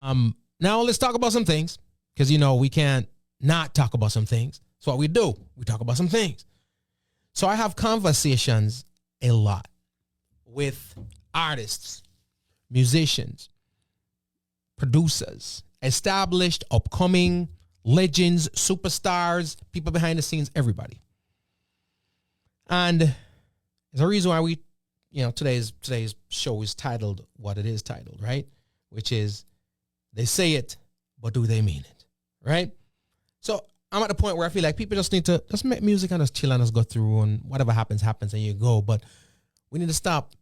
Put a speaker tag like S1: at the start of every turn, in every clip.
S1: Now let's talk about some things, because we can't not talk about some things. That's what we do. We talk about some things. So I have conversations a lot with artists, musicians, producers, established, upcoming, legends, superstars, people behind the scenes, everybody. And there's a reason why today's show is titled what it is titled, right? Which is, they say it, but do they mean it, right? So I'm at the point where I feel like people just need to just make music and just chill and just go through, and whatever happens, happens, and you go. But we need to stop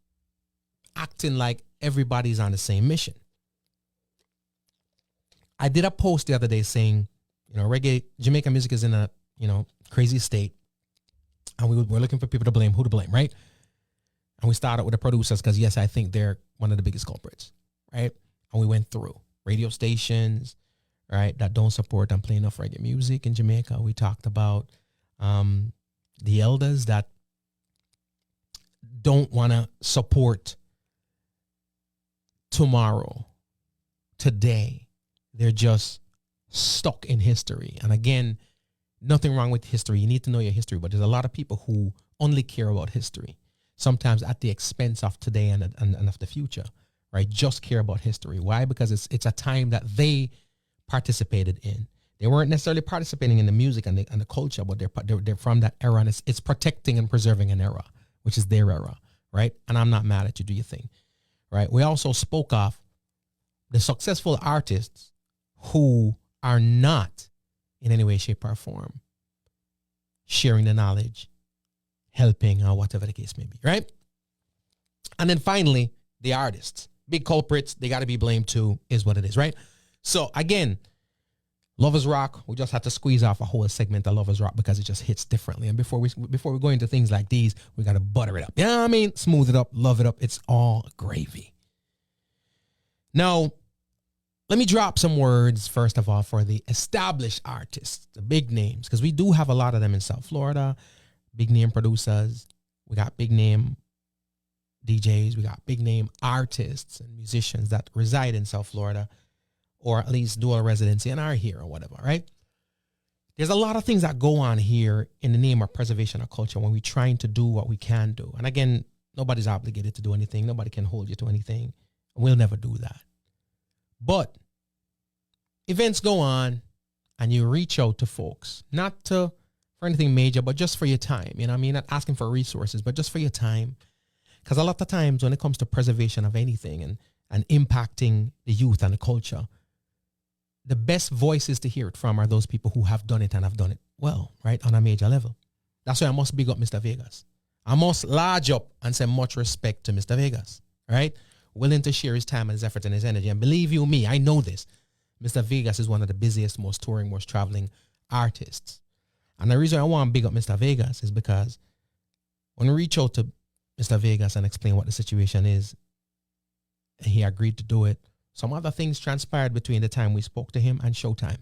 S1: acting like everybody's on the same mission. I did a post the other day saying, reggae, Jamaican music is in a, crazy state. And we're looking for people to blame, who to blame, right? And we started with the producers because, yes, I think they're one of the biggest culprits, right? And we went through radio stations, right, that don't support and play enough reggae music in Jamaica. We talked about the elders that don't want to support tomorrow, today. They're just stuck in history. And again, nothing wrong with history. You need to know your history, but there's a lot of people who only care about history, sometimes at the expense of today and of the future, right? Just care about history. Why? Because it's a time that they participated in. They weren't necessarily participating in the music and the culture, but they're from that era, and it's protecting and preserving an era, which is their era, right? And I'm not mad at you. Do your thing, right? We also spoke of the successful artists who are not in any way, shape, or form sharing the knowledge, helping, or whatever the case may be, right? And then finally, the artists, big culprits, they got to be blamed too, is what it is, right? So again, Lovers Rock, we just had to squeeze off a whole segment of Lovers Rock because it just hits differently. And before we go into things like these, we got to butter it up. You know what I mean? Smooth it up, love it up. It's all gravy. Now, let me drop some words, first of all, for the established artists, the big names, because we do have a lot of them in South Florida, big name producers. We got big name DJs. We got big name artists and musicians that reside in South Florida, or at least do a residency and are here or whatever, right? There's a lot of things that go on here in the name of preservation of culture when we're trying to do what we can do. And again, nobody's obligated to do anything. Nobody can hold you to anything. We'll never do that. But events go on and you reach out to folks, not for anything major, but just for your time. You know what I mean? Not asking for resources, but just for your time. Because a lot of times when it comes to preservation of anything and impacting the youth and the culture, the best voices to hear it from are those people who have done it and have done it well, right? On a major level. That's why I must big up Mr. Vegas. I must large up and say much respect to Mr. Vegas, right? Willing to share his time and his effort and his energy. And believe you me, I know this. Mr. Vegas is one of the busiest, most touring, most traveling artists. And the reason I want to big up Mr. Vegas is because when we reach out to Mr. Vegas and explain what the situation is, and he agreed to do it, some other things transpired between the time we spoke to him and Showtime.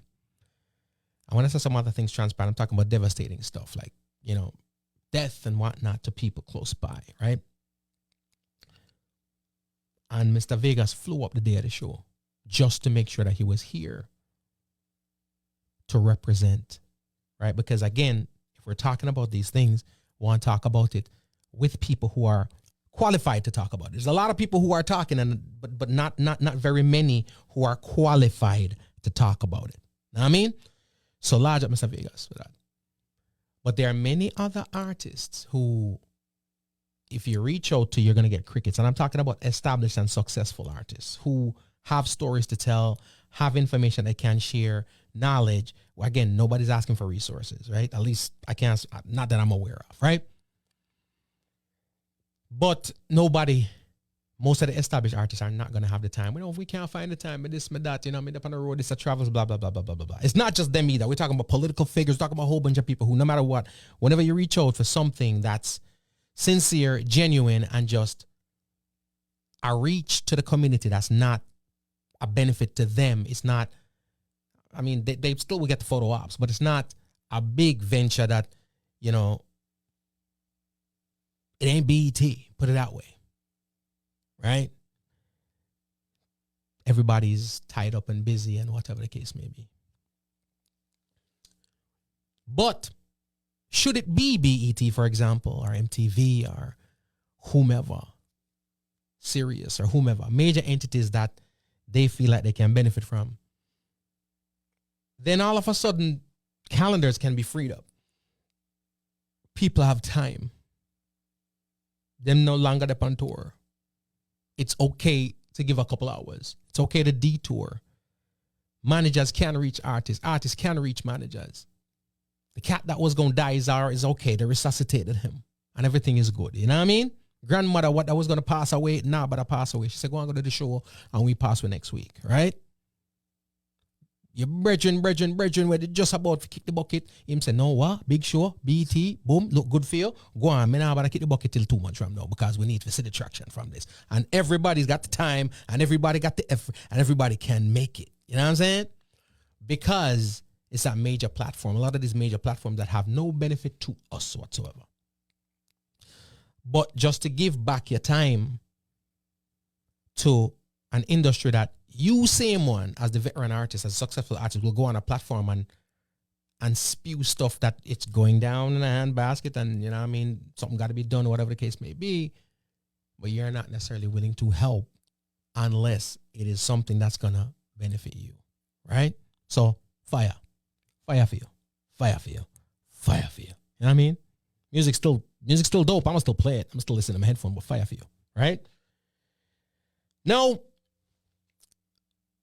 S1: And when I say some other things transpired, I'm talking about devastating stuff like, death and whatnot to people close by, right? And Mr. Vegas flew up the day of the show just to make sure that he was here to represent, right? Because again, if we're talking about these things, we want to talk about it with people who are qualified to talk about it. There's a lot of people who are talking, but not very many who are qualified to talk about it. Know what I mean? So large up Mr. Vegas for that. But there are many other artists who, if you reach out to, you're going to get crickets. And I'm talking about established and successful artists who have stories to tell, have information they can share, knowledge. Well, again, nobody's asking for resources, right? At least I can't, not that I'm aware of, right? But most of the established artists are not going to have the time. If we can't find the time, but this, but that, me up on the road, this, travels, blah, blah, blah, blah, blah, blah, blah. It's not just them either. We're talking about political figures, talking about a whole bunch of people who, no matter what, whenever you reach out for something that's sincere, genuine, and just a reach to the community that's not a benefit to them, it's not, they still will get the photo ops, but it's not a big venture that, it ain't BET, put it that way. Right? everybody's tied up and busy and whatever the case may be. But should it be BET, for example, or MTV or whomever, Sirius or whomever, major entities that they feel like they can benefit from, then all of a sudden calendars can be freed up. People have time. Them no longer up on tour. It's okay to give a couple hours. It's okay to detour. Managers can reach artists. Artists can reach managers. The cat that was going to die is okay. They resuscitated him. And everything is good. You know what I mean? Grandmother, what that was going to pass away, nah, but I pass away. She said, go and go to the show and we pass away next week. Right? Your brethren, where they just about to kick the bucket. Him say, no, what? Big show, BT, boom, look good for you. Go on, me now about to kick the bucket till 2 months from now because we need to see the traction from this. And everybody's got the time and everybody got the effort and everybody can make it. You know what I'm saying? Because it's a major platform. A lot of these major platforms that have no benefit to us whatsoever. But just to give back your time to an industry that you, same one, as the veteran artist, as a successful artist, will go on a platform and spew stuff that it's going down in a handbasket and, you know what I mean, something got to be done or whatever the case may be, but you're not necessarily willing to help unless it is something that's going to benefit you, right? So, fire for you, fire for you, fire for you. You know what I mean? Music's still dope. I'm going to still play it. I'm still listening to my headphone, but fire for you, right? Now,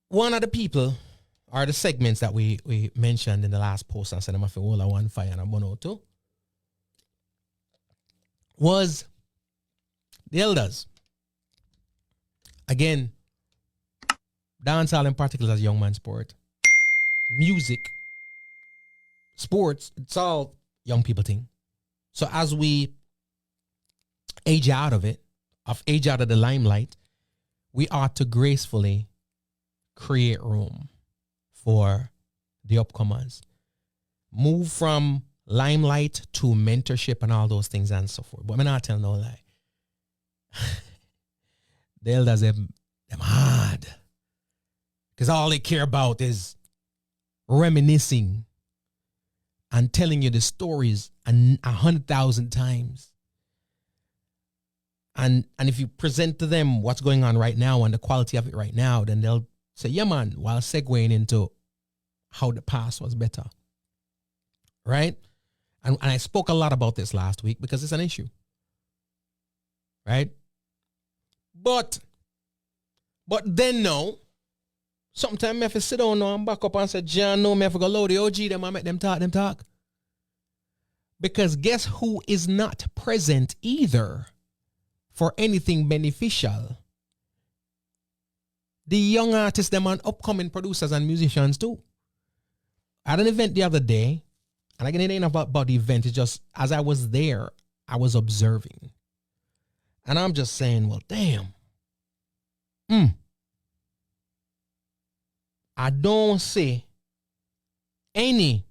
S1: one of the people or the segments that we mentioned in the last post and said I'm all I want fire and I'm one too was the elders. Again, dancehall in particular as young man sport. Music, sports, it's all young people thing. So as we age out of the limelight, we ought to gracefully create room for the upcomers. Move from limelight to mentorship and all those things and so forth. But I'm not telling no lie. The elders, them hard. Because all they care about is reminiscing and telling you the stories 100,000 times. And if you present to them what's going on right now and the quality of it right now, then they'll say, yeah, man, while segueing into how the past was better. Right? And I spoke a lot about this last week because it's an issue. Right? But then no, sometimes I have to sit down now and back up and say, John, no, I have to go load the OG them and make them talk. Because guess who is not present either for anything beneficial? The young artists, them and upcoming producers and musicians too. At an event the other day, and I get anything about the event, it's just as I was there, I was observing. And I'm just saying, well, damn. I don't see anybody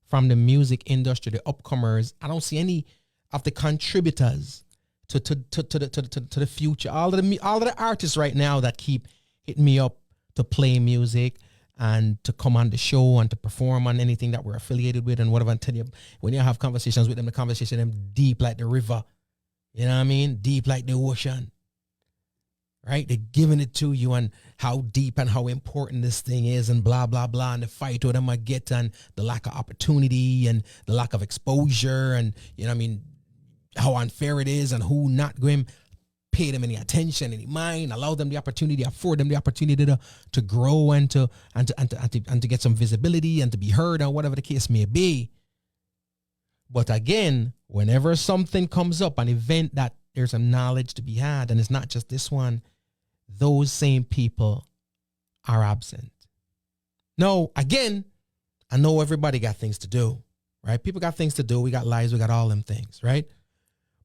S1: from the music industry, the upcomers. I don't see any of the contributors to the future. All of the artists right now that keep hitting me up to play music and to come on the show and to perform on anything that we're affiliated with and whatever. I tell you, when you have conversations with them, the conversation them deep like the river. You know what I mean? Deep like the ocean. Right? They're giving it to you and how deep and how important this thing is and blah, blah, blah. And the fight with them I get and the lack of opportunity and the lack of exposure and, you know what I mean, how unfair it is and who not going to pay them any attention, any mind, allow them the opportunity, afford them the opportunity to grow and to get some visibility and to be heard or whatever the case may be. But again, whenever something comes up, an event that there's some knowledge to be had, and it's not just this one, those same people are absent. No, again, I know everybody got things to do, right? People got things to do. We got lives. We got all them things, right?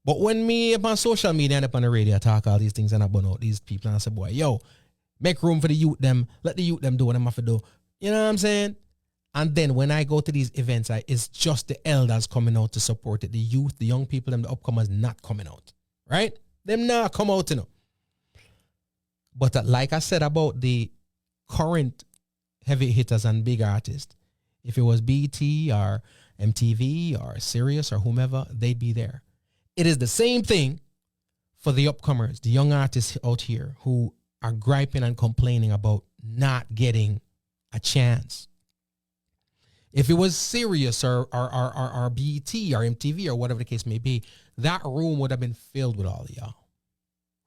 S1: But when me up on social media and up on the radio, I talk all these things and I burn out these people and I say, boy, yo, make room for the youth them. Let the youth them do what them have to do. You know what I'm saying? And then when I go to these events, it's just the elders coming out to support it. The youth, the young people, them, the upcomers not coming out. Right? Them not come out, you know. But like I said about the current heavy hitters and big artists, if it was BT or MTV or Sirius or whomever, they'd be there. It is the same thing for the upcomers, the young artists out here who are griping and complaining about not getting a chance. If it was Sirius or BT or MTV or whatever the case may be, that room would have been filled with all of y'all.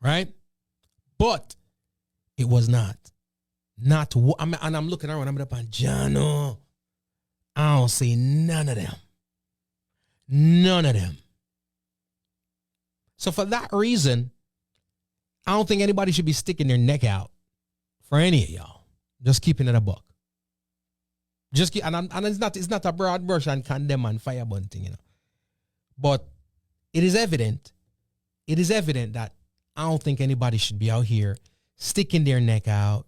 S1: Right? But it was not. And I'm looking around, I'm up on Jano. I don't see none of them. None of them. So for that reason, I don't think anybody should be sticking their neck out for any of y'all. Just keeping it a buck. And it's not a broad brush and condemn and fire bunting, you know. But it is evident that I don't think anybody should be out here sticking their neck out,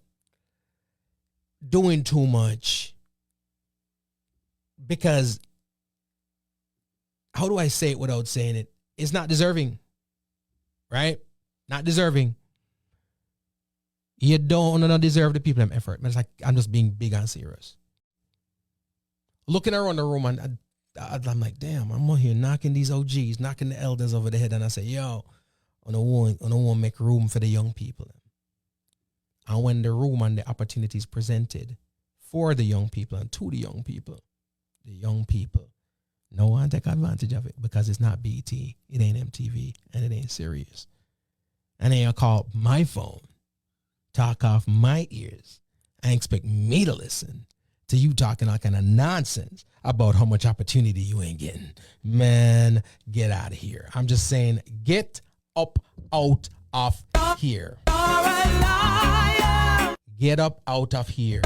S1: doing too much, because how do I say it without saying it? It's not deserving, right? Not deserving. You don't deserve the people them effort. But it's like, I'm just being big and serious. Looking around the room, and I'm like, damn, I'm out here knocking these OGs, knocking the elders over the head, and I say, yo, I don't want to make room for the young people. And when the room and the opportunities presented for the young people and to the young people no one take advantage of it, because it's not BT, it ain't MTV, and it ain't Sirius. And they call my phone, talk off my ears, and expect me to listen to you talking all kind of nonsense about how much opportunity you ain't getting. Man, get out of here. I'm just saying, get up out of here. Get up out of here.